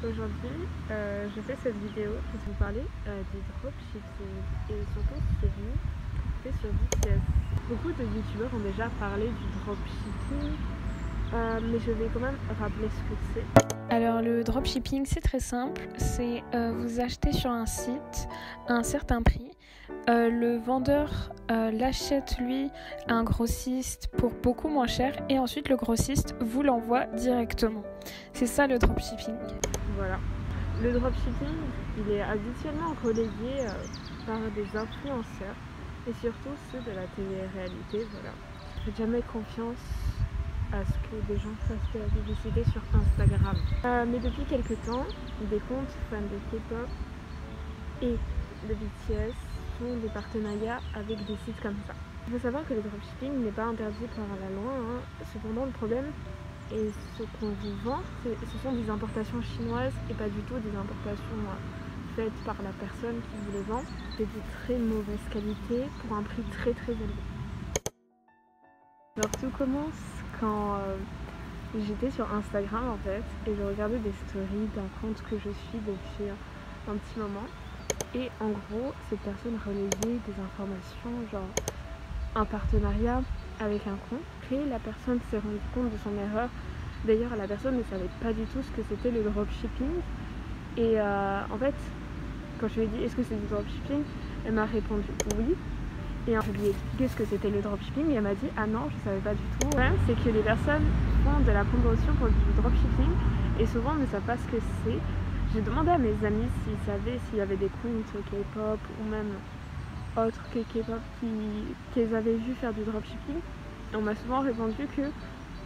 Aujourd'hui, je fais cette vidéo pour vous parler du dropshipping et surtout c'est venu fait sur BTS. Beaucoup de youtubeurs ont déjà parlé du dropshipping, mais je vais quand même rappeler ce que c'est. Alors le dropshipping c'est très simple, c'est vous achetez sur un site à un certain prix, le vendeur l'achète lui à un grossiste pour beaucoup moins cher et ensuite le grossiste vous l'envoie directement. C'est ça le dropshipping. Voilà. Le dropshipping, il est habituellement relayé par des influenceurs et surtout ceux de la télé-réalité. Voilà. Faites jamais confiance à ce que des gens fassent de la publicité sur Instagram. Mais depuis quelques temps, des comptes fans de K-pop et de BTS font des partenariats avec des sites comme ça. Il faut savoir que le dropshipping n'est pas interdit par la loi, hein. Cependant le problème et ce qu'on vous vend, ce sont des importations chinoises et pas du tout des importations faites par la personne qui vous les vend. C'est de très mauvaise qualité pour un prix très élevé. Alors tout commence quand j'étais sur Instagram en fait et je regardais des stories d'un compte que je suis depuis un petit moment. Et en gros, cette personne relayait des informations genre un partenariat avec un compte. Et la personne s'est rendue compte de son erreur. D'ailleurs, la personne ne savait pas du tout ce que c'était le dropshipping. Et en fait, quand je lui ai dit est-ce que c'est du dropshipping, elle m'a répondu oui. Et je lui ai expliqué ce que c'était le dropshipping et elle m'a dit ah non, je savais pas du tout. Le problème, c'est que les personnes font de la promotion pour du dropshipping et souvent ne savent pas ce que c'est. J'ai demandé à mes amis s'ils savaient s'il y avait des comptes K-pop ou même autres que K-pop qu'ils avaient vu faire du dropshipping. Et on m'a souvent répondu que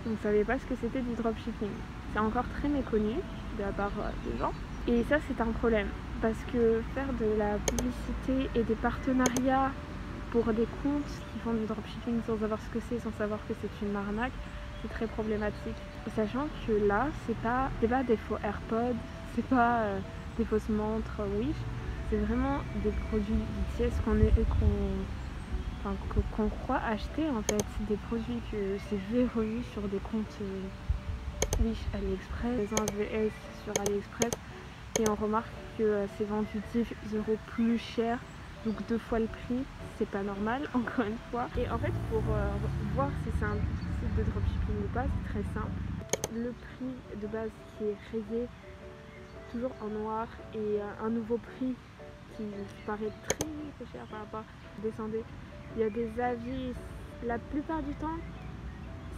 on ne savait pas ce que c'était du dropshipping. C'est encore très méconnu de la part des gens. Et ça, c'est un problème parce que faire de la publicité et des partenariats pour des comptes qui font du dropshipping sans savoir ce que c'est, sans savoir que c'est une arnaque, c'est très problématique. Sachant que là, c'est pas des faux AirPods, c'est pas des fausses montres Wish, c'est vraiment des produits BTS qu'on croit acheter en fait. C'est des produits que c'est verrouillé sur des comptes Wish AliExpress, les VS sur AliExpress, et on remarque que c'est vendu 10 € plus cher, donc 2 fois le prix. C'est pas normal, encore une fois. Et en fait, pour voir si c'est un site de dropshipping ou pas, c'est très simple. Le prix de base qui est rayé toujours en noir et un nouveau prix qui paraît très cher par rapport. Descendez, il y a des avis. La plupart du temps,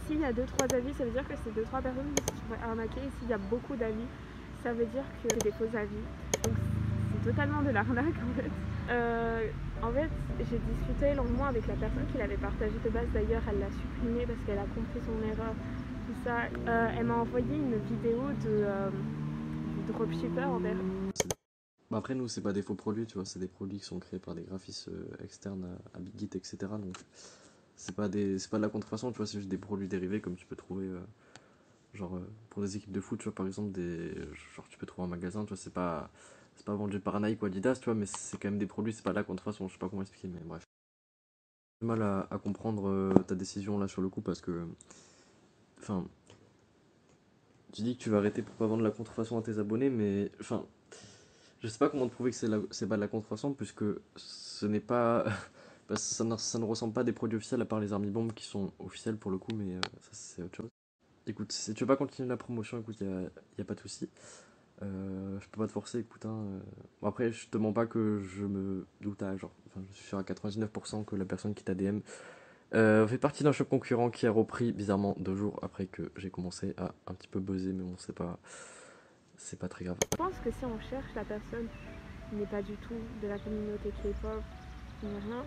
s'il y a 2-3 avis, ça veut dire que c'est 2-3 personnes qui se sont arnaquées. Et s'il y a beaucoup d'avis, ça veut dire que c'est des faux avis. Donc c'est totalement de l'arnaque en fait. En fait, j'ai discuté longuement avec la personne qui l'avait partagé de base. D'ailleurs, elle l'a supprimé parce qu'elle a compris son erreur. Tout ça. Elle m'a envoyé une vidéo du dropshipper envers. Bah après, nous, c'est pas des faux produits, tu vois, c'est des produits qui sont créés par des graphistes externes à BigGit, etc. Donc, c'est pas de la contrefaçon, tu vois, c'est juste des produits dérivés comme tu peux trouver, pour des équipes de foot, tu vois, par exemple, genre, tu peux trouver un magasin, tu vois, c'est pas vendu par Nike ou Adidas, tu vois, mais c'est quand même des produits, c'est pas de la contrefaçon, je sais pas comment expliquer, mais bref. J'ai du mal à comprendre ta décision là sur le coup parce que, enfin, tu dis que tu vas arrêter pour pas vendre la contrefaçon à tes abonnés, mais, enfin, je sais pas comment te prouver que c'est pas de la contrefaçon puisque ce n'est pas. Ça ne ressemble pas à des produits officiels à part les army bombes qui sont officiels pour le coup, mais ça c'est autre chose. Écoute, si tu veux pas continuer la promotion, écoute, y a pas de souci. Je peux pas te forcer, écoute. Bon, après, je te mens pas que je me doute je suis sûr à 99% que la personne qui t'a DM fait partie d'un shop concurrent qui a repris bizarrement 2 jours après que j'ai commencé à un petit peu buzzer, mais bon, c'est pas très grave. Je pense que si on cherche la personne qui n'est pas du tout de la communauté K-pop, ni rien,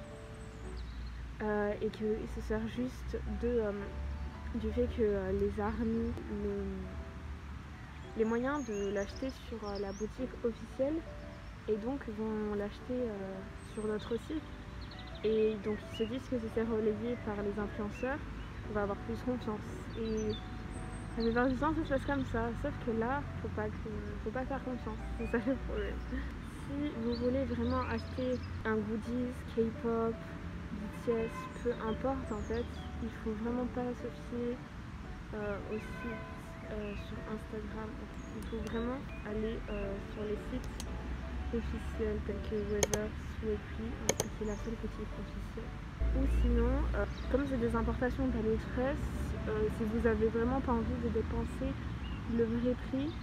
et qu'il se sert juste du fait que les armies, les moyens de l'acheter sur la boutique officielle et donc vont l'acheter sur notre site et donc ils se disent que c'est relayé par les influenceurs, on va avoir plus confiance. Et la plupart du temps ça se passe comme ça, sauf que là faut pas faire confiance, c'est ça le problème. Si vous voulez vraiment acheter un goodies K-pop, BTS, peu importe en fait, il faut vraiment pas se fier au site sur Instagram. Il faut vraiment aller sur les sites officiels tels que Weverse ou Epli, c'est la seule boutique officielle. Ou sinon, comme c'est des importations d'AliExpress, si vous avez vraiment pas envie de dépenser le vrai prix,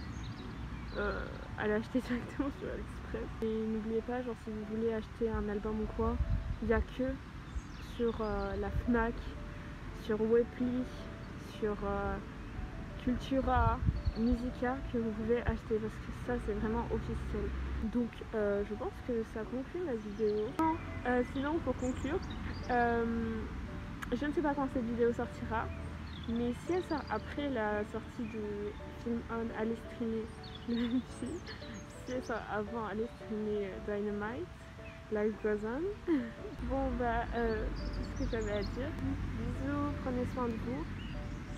allez acheter directement sur AliExpress. Et n'oubliez pas, genre si vous voulez acheter un album ou quoi, il n'y a que sur la Fnac, sur Wepli, sur Cultura, Musica que vous pouvez acheter parce que ça c'est vraiment officiel. Donc je pense que ça conclut la vidéo. Sinon pour conclure, je ne sais pas quand cette vidéo sortira, mais si elle sort après la sortie du film On, allez streamer le même film. Si elle sort avant, allez streamer Dynamite, Life Goes On. Bon bah c'est ce que j'avais à dire. Bisous, prenez soin de vous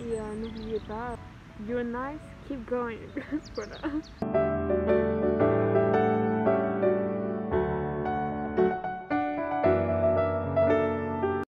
et n'oubliez pas, you're nice, keep going. Voilà.